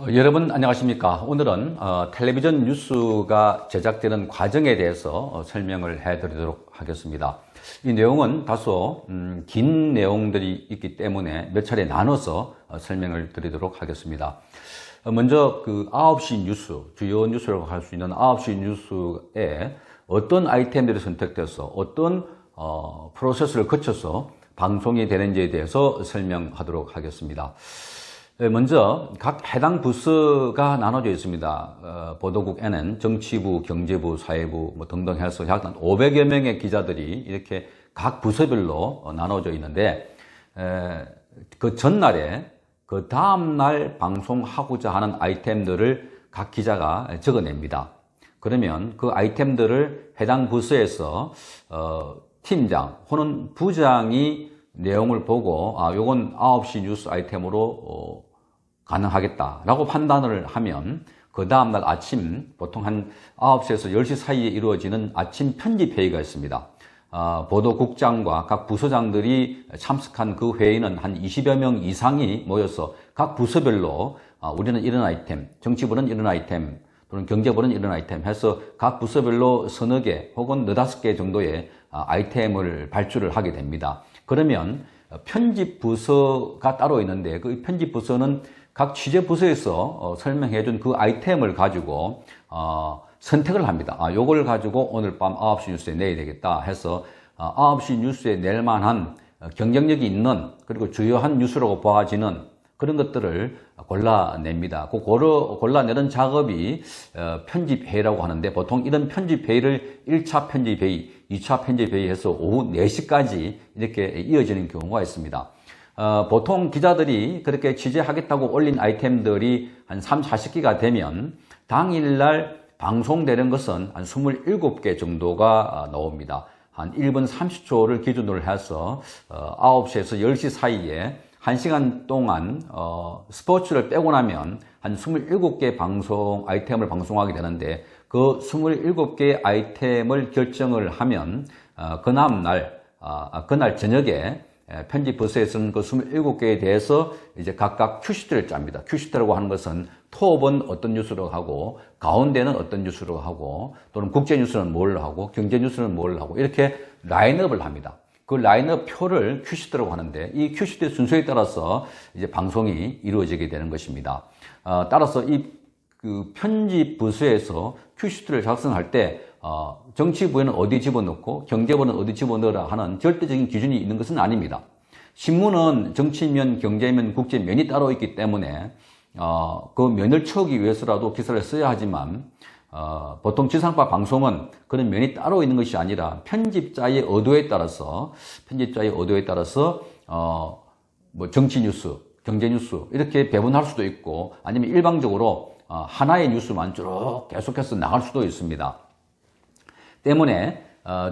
여러분 안녕하십니까. 오늘은 텔레비전 뉴스가 제작되는 과정에 대해서 설명을 해드리도록 하겠습니다. 이 내용은 다소 긴 내용들이 있기 때문에 몇 차례 나눠서 설명을 드리도록 하겠습니다. 먼저 그 9시 뉴스, 주요 뉴스라고 할 수 있는 9시 뉴스에 어떤 아이템들이 선택돼서 어떤 프로세스를 거쳐서 방송이 되는지에 대해서 설명하도록 하겠습니다. 먼저 각 해당 부서가 나눠져 있습니다. 보도국에는 정치부, 경제부, 사회부 등등 해서 약 500여 명의 기자들이 이렇게 각 부서별로 나눠져 있는데, 그 전날에 그 다음날 방송하고자 하는 아이템들을 각 기자가 적어냅니다. 그러면 그 아이템들을 해당 부서에서 팀장 혹은 부장이 내용을 보고 요건 9시 뉴스 아이템으로 가능하겠다라고 판단을 하면 그 다음날 아침 보통 한 9시에서 10시 사이에 이루어지는 아침 편집회의가 있습니다. 보도국장과 각 부서장들이 참석한 그 회의는 한 20여 명 이상이 모여서 각 부서별로 우리는 이런 아이템, 정치부는 이런 아이템, 또는 경제부는 이런 아이템 해서 각 부서별로 서너 개 혹은 너다섯 개 정도의 아이템을 발주를 하게 됩니다. 그러면 편집부서가 따로 있는데 그 편집부서는 각 취재부서에서 설명해준 그 아이템을 가지고 선택을 합니다. 요걸 가지고 오늘 밤 9시 뉴스에 내야 되겠다 해서 9시 뉴스에 낼 만한 경쟁력이 있는 그리고 주요한 뉴스라고 보아지는 그런 것들을 골라냅니다. 그 골라내는 작업이 편집회의라고 하는데 보통 이런 편집회의를 1차 편집회의, 2차 편집회의 해서 오후 4시까지 이렇게 이어지는 경우가 있습니다. 보통 기자들이 그렇게 취재하겠다고 올린 아이템들이 한 3, 40개가 되면 당일날 방송되는 것은 한 27개 정도가 나옵니다. 한 1분 30초를 기준으로 해서 9시에서 10시 사이에 1시간 동안 스포츠를 빼고 나면 한 27개 방송 아이템을 방송하게 되는데 그 27개 아이템을 결정을 하면 그날 저녁에 편집부서에서는 그 27개에 대해서 이제 각각 큐시트를 짭니다. 큐시트라고 하는 것은 톱은 어떤 뉴스로 하고 가운데는 어떤 뉴스로 하고 또는 국제뉴스는 뭘 하고 경제뉴스는 뭘 하고 이렇게 라인업을 합니다. 그 라인업 표를 큐시트라고 하는데 이 큐시트의 순서에 따라서 이제 방송이 이루어지게 되는 것입니다. 따라서 그 편집부서에서 큐시트를 작성할 때 정치부에는 어디 집어넣고 경제부는 어디 집어넣으라 하는 절대적인 기준이 있는 것은 아닙니다. 신문은 정치면, 경제면, 국제면이 따로 있기 때문에 그 면을 채우기 위해서라도 기사를 써야 하지만 보통 지상파 방송은 그런 면이 따로 있는 것이 아니라 편집자의 의도에 따라서 뭐 정치 뉴스, 경제 뉴스 이렇게 배분할 수도 있고 아니면 일방적으로 하나의 뉴스만 쭉 계속해서 나갈 수도 있습니다. 때문에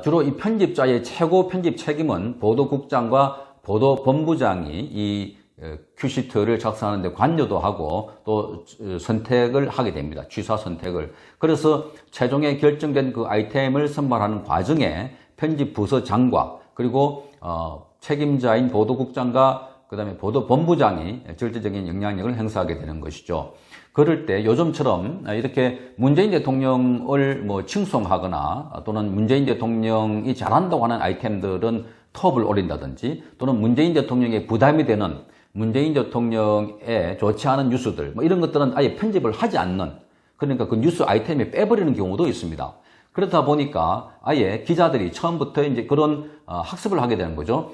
주로 이 편집자의 최고 편집 책임은 보도국장과 보도본부장이 이 큐시트를 작성하는 데 관여도 하고 또 선택을 하게 됩니다. 취사 선택을. 그래서 최종에 결정된 그 아이템을 선발하는 과정에 편집부서장과 그리고 책임자인 보도국장과 그 다음에 보도본부장이 절대적인 영향력을 행사하게 되는 것이죠. 그럴 때 요즘처럼 이렇게 문재인 대통령을 뭐 칭송하거나 또는 문재인 대통령이 잘한다고 하는 아이템들은 톱을 올린다든지 또는 문재인 대통령의 부담이 되는 문재인 대통령에 좋지 않은 뉴스들 뭐 이런 것들은 아예 편집을 하지 않는 그러니까 그 뉴스 아이템에 빼버리는 경우도 있습니다. 그렇다 보니까 아예 기자들이 처음부터 이제 그런 학습을 하게 되는 거죠.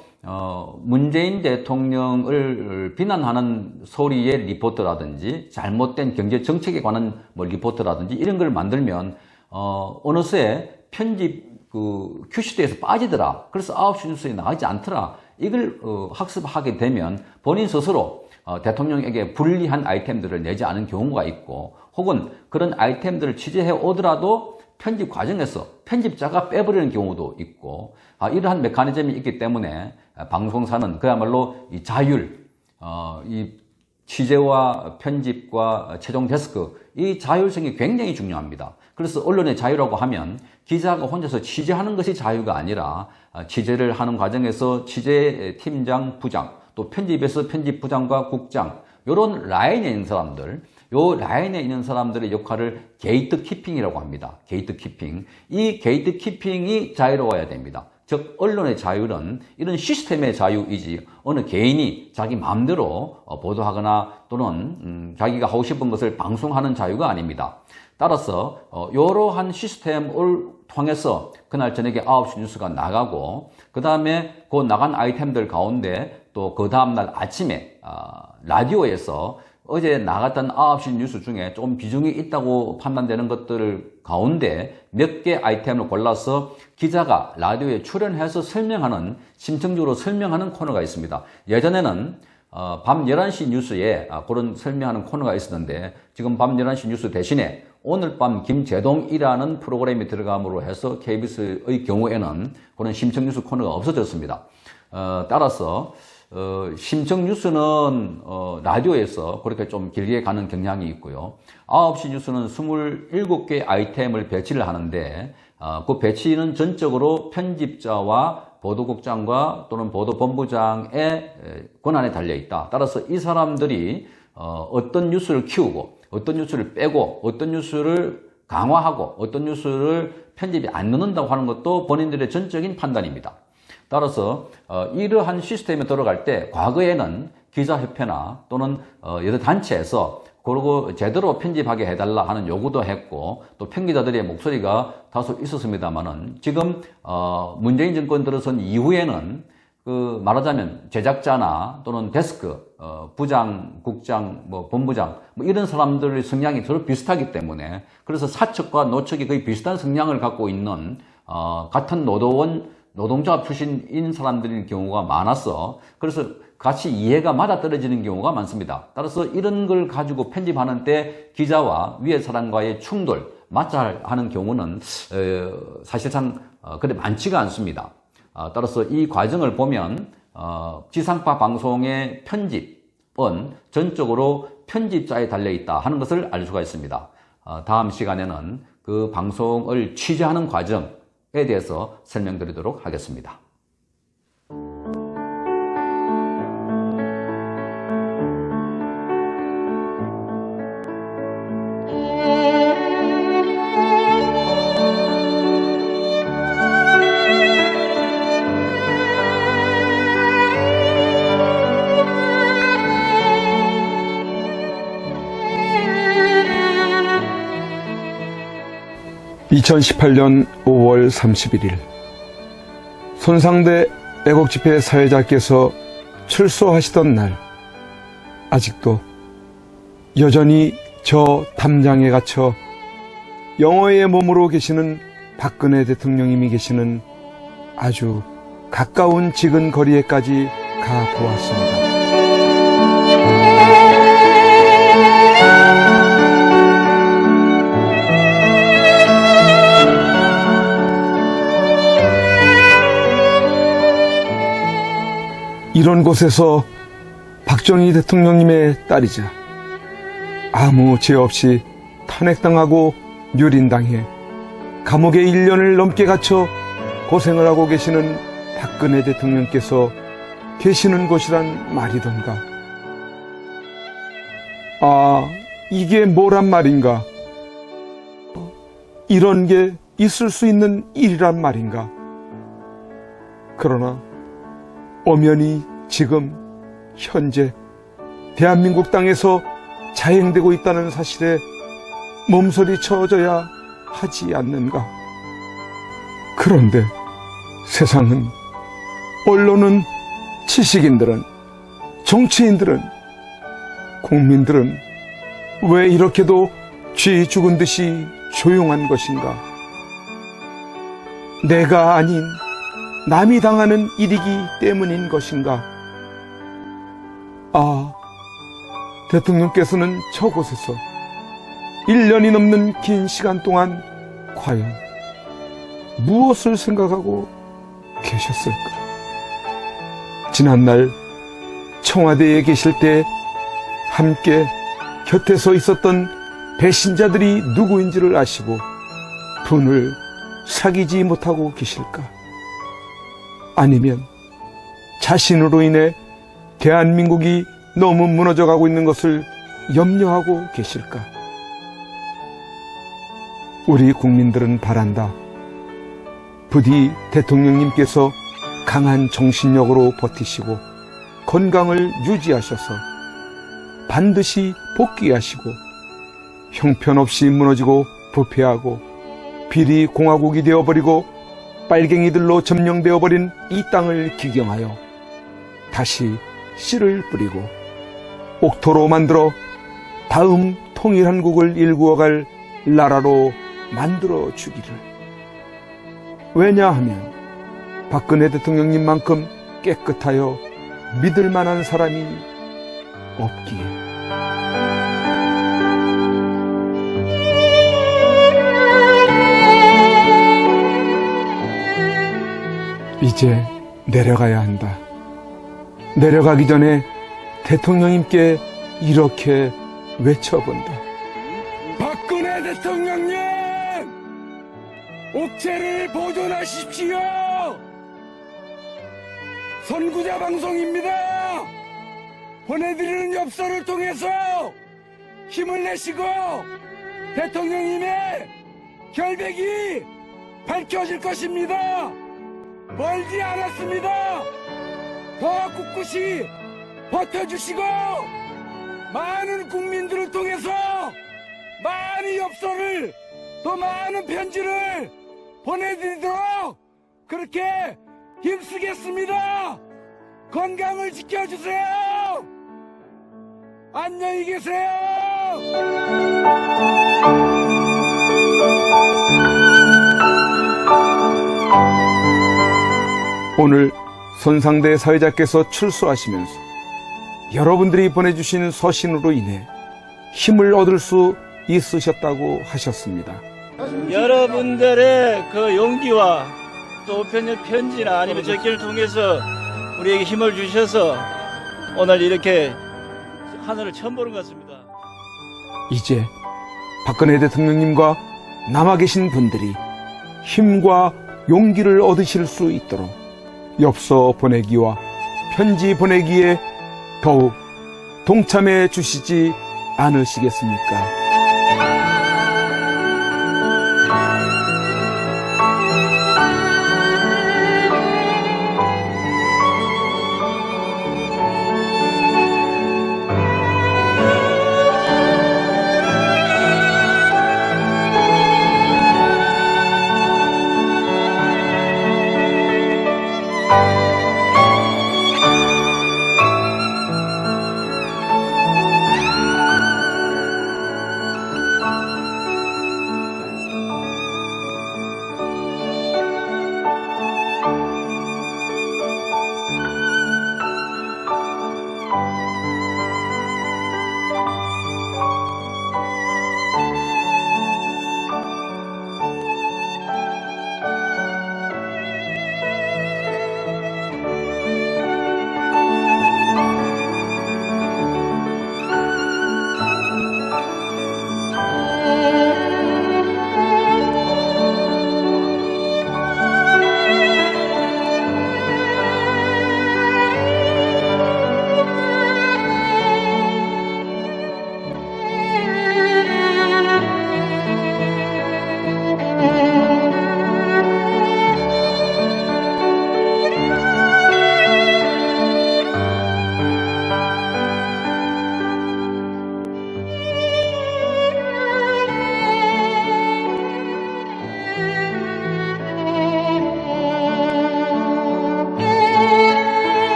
문재인 대통령을 비난하는 소리의 리포트라든지 잘못된 경제 정책에 관한 뭐 리포트라든지 이런 걸 만들면 어느새 편집 그 큐시트에서 빠지더라. 그래서 9시 뉴스에 나가지 않더라. 이걸 학습하게 되면 본인 스스로 대통령에게 불리한 아이템들을 내지 않은 경우가 있고 혹은 그런 아이템들을 취재해 오더라도 편집 과정에서 편집자가 빼버리는 경우도 있고 이러한 메커니즘이 있기 때문에 방송사는 그야말로 이 자율, 이 취재와 편집과 최종 데스크 이 자율성이 굉장히 중요합니다. 그래서 언론의 자유라고 하면 기자가 혼자서 취재하는 것이 자유가 아니라 취재를 하는 과정에서 취재팀장, 부장, 또 편집에서 편집부장과 국장 이런 라인에 있는 사람들, 요 라인에 있는 사람들의 역할을 게이트 키핑이라고 합니다. 게이트 키핑. 이 게이트 키핑이 자유로워야 됩니다. 즉 언론의 자유는 이런 시스템의 자유이지 어느 개인이 자기 마음대로 보도하거나 또는 자기가 하고 싶은 것을 방송하는 자유가 아닙니다. 따라서 이러한 시스템을 통해서 그날 저녁에 9시 뉴스가 나가고 그 다음에 그 나간 아이템들 가운데 또 그 다음날 아침에 라디오에서 어제 나갔던 9시 뉴스 중에 좀 비중이 있다고 판단되는 것들 가운데 몇 개 아이템을 골라서 기자가 라디오에 출연해서 설명하는, 심층적으로 설명하는 코너가 있습니다. 예전에는 밤 11시 뉴스에 그런 설명하는 코너가 있었는데 지금 밤 11시 뉴스 대신에 오늘 밤 김제동이라는 프로그램이 들어감으로 해서 KBS의 경우에는 그런 심층 뉴스 코너가 없어졌습니다. 따라서 심층 뉴스는 라디오에서 그렇게 좀 길게 가는 경향이 있고요. 9시 뉴스는 27개 아이템을 배치를 하는데 그 배치는 전적으로 편집자와 보도국장과 또는 보도본부장의 권한에 달려있다. 따라서 이 사람들이 어떤 뉴스를 키우고 어떤 뉴스를 빼고 어떤 뉴스를 강화하고 어떤 뉴스를 편집에 안 넣는다고 하는 것도 본인들의 전적인 판단입니다. 따라서 이러한 시스템에 들어갈 때 과거에는 기자협회나 또는 여러 단체에서 그러고 제대로 편집하게 해달라 하는 요구도 했고 또 편기자들의 목소리가 다소 있었습니다만은 지금 문재인 정권 들어선 이후에는 그 말하자면 제작자나 또는 데스크 부장, 국장, 본부장 이런 사람들의 성향이 서로 비슷하기 때문에 그래서 사측과 노측이 거의 비슷한 성향을 갖고 있는 같은 노동자 출신인 사람들인 경우가 많아서 그래서 같이 이해가 맞아떨어지는 경우가 많습니다. 따라서 이런 걸 가지고 편집하는 때 기자와 위의 사람과의 충돌, 마찰하는 경우는 사실상 그렇게 많지가 않습니다. 따라서 이 과정을 보면 지상파 방송의 편집은 전적으로 편집자에 달려있다 하는 것을 알 수가 있습니다. 다음 시간에는 그 방송을 취재하는 과정에 대해서 설명드리도록 하겠습니다. (2018년 5월 31일) 손상대 애국집회 사회자께서 출소하시던 날 아직도 여전히 저 담장에 갇혀 영어의 몸으로 계시는 박근혜 대통령님이 계시는 아주 가까운 지근 거리에까지 가보았습니다. 이런 곳에서 박정희 대통령님의 딸이자 아무 죄 없이 탄핵당하고 유린당해 감옥에 1년을 넘게 갇혀 고생을 하고 계시는 박근혜 대통령께서 계시는 곳이란 말이던가. 아, 이게 뭐란 말인가? 이런 게 있을 수 있는 일이란 말인가? 그러나 엄연히 지금 현재 대한민국 땅에서 자행되고 있다는 사실에 몸서리 쳐줘야 하지 않는가. 그런데 세상은, 언론은, 지식인들은, 정치인들은, 국민들은 왜 이렇게도 쥐 죽은 듯이 조용한 것인가. 내가 아닌 남이 당하는 일이기 때문인 것인가. 아, 대통령께서는 저곳에서 1년이 넘는 긴 시간 동안 과연 무엇을 생각하고 계셨을까? 지난날 청와대에 계실 때 함께 곁에 서 있었던 배신자들이 누구인지를 아시고 분을 사귀지 못하고 계실까? 아니면 자신으로 인해 대한민국이 너무 무너져가고 있는 것을 염려하고 계실까? 우리 국민들은 바란다. 부디 대통령님께서 강한 정신력으로 버티시고 건강을 유지하셔서 반드시 복귀하시고 형편없이 무너지고 부패하고 비리 공화국이 되어버리고 빨갱이들로 점령되어버린 이 땅을 기경하여 다시 씨를 뿌리고 옥토로 만들어 다음 통일한국을 일구어갈 나라로 만들어 주기를. 왜냐하면 박근혜 대통령님만큼 깨끗하여 믿을 만한 사람이 없기에. 이제 내려가야 한다. 내려가기 전에 대통령님께 이렇게 외쳐본다. 박근혜 대통령님! 옥체를 보존하십시오! 선구자 방송입니다! 보내드리는 엽서를 통해서 힘을 내시고 대통령님의 결백이 밝혀질 것입니다! 멀지 않았습니다! 더 꿋꿋이 버텨주시고 많은 국민들을 통해서 많은 엽서를 또 많은 편지를 보내드리도록 그렇게 힘쓰겠습니다. 건강을 지켜주세요. 안녕히 계세요. 오늘 손상대 사회자께서 출소하시면서 여러분들이 보내주신 서신으로 인해 힘을 얻을 수 있으셨다고 하셨습니다. 여러분들의 그 용기와 또 편지나 아니면 적기를 통해서 우리에게 힘을 주셔서 오늘 이렇게 하늘을 처음 보는 것 같습니다. 이제 박근혜 대통령님과 남아 계신 분들이 힘과 용기를 얻으실 수 있도록 엽서 보내기와 편지 보내기에 더욱 동참해 주시지 않으시겠습니까?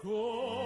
고